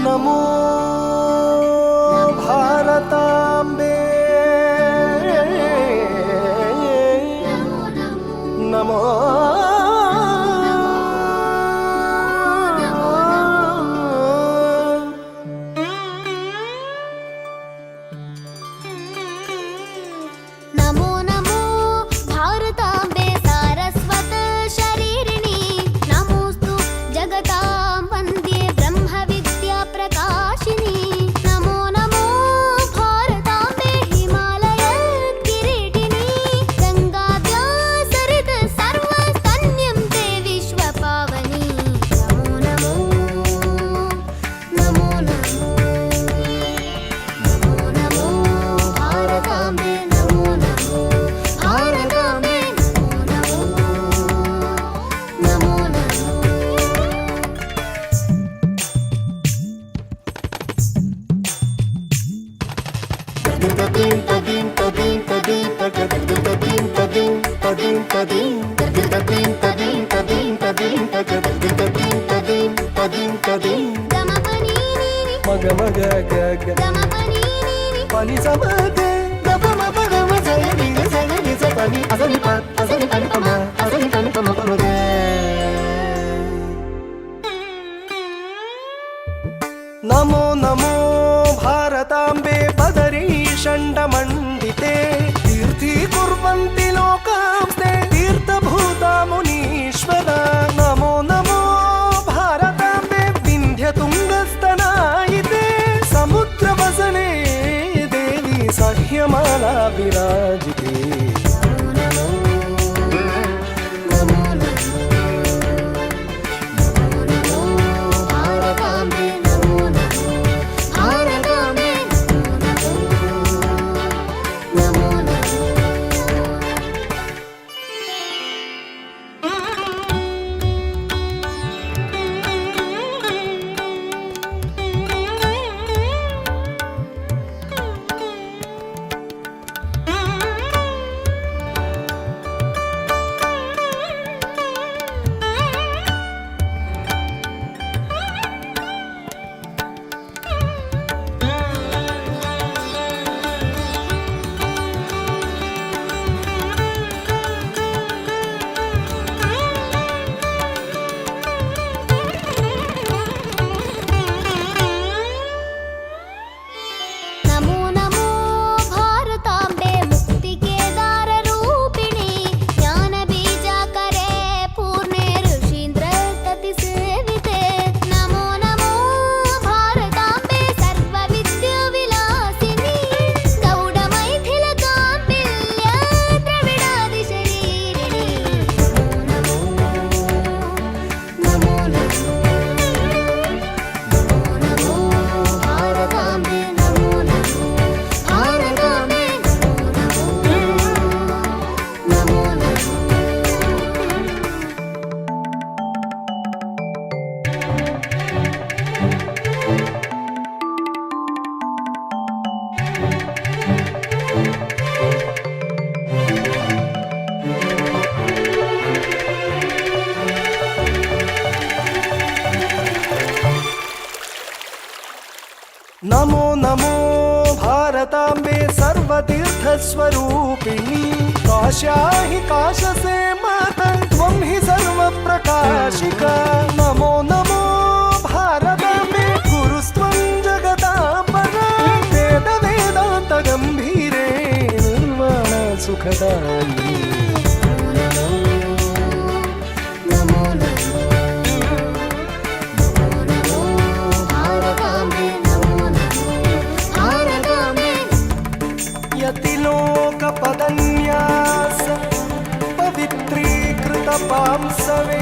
नमो भारताम्बे नमो नमो नमो भारताम्बे सारस्वत शरीरिणी नमोस्तु जगतां वन्द्ये ब्रह्म विद्या प्रकाशिनी नमो नमो भारताम्बे हिमालय किरीटिनी गंगाद्या सरित सर्वस्तन्यं ते विश्वपावनी नमो नमो नमो नमो नमो नमो भारताम्बे नमो नमो भारताम्बे नमो नमो नमो नमो नमो भारताम्बे पदरी षण्डमण्डिते तीर्थीकुर्वन्ति लोकांस्ते तीर्थभूता मुनीश्वरा नमो नमो भारताम्बे विन्ध्यतुङ्गस्तनायिते समुद्रवसने देवी सह्यमाला विराजिते नमो नमो भारताम्बे मुक्तिकेदाररूपिणी ज्ञानबीजाकरे पूर्णे ऋषीन्द्रततिसेविते नमो नमो भारताम्बे सर्वविद्याविलासिनी गौडमैथिलकाम्बिल्य द्रविडादिशरीरिणी नमो नमो नमो नमो भारताम्बे नमो नमो भारताम्बे नमो नमो नमो नमो भारताम्बे सर्वतीर्थस्वरूपिणी काश्या हि काशसे माता त्वं हि सर्वप्रकाशिका नमो नमो भारताम्बे गुरुस्त्वं जगदाम्बरा वेदवेदान्तगम्भीरे निर्वाणसुखदायिनी नमो नमो नमो भारताम्बे नमो नमो भारताम्बे यतिलोकपदन्यास पवित्रीकृतपांसवे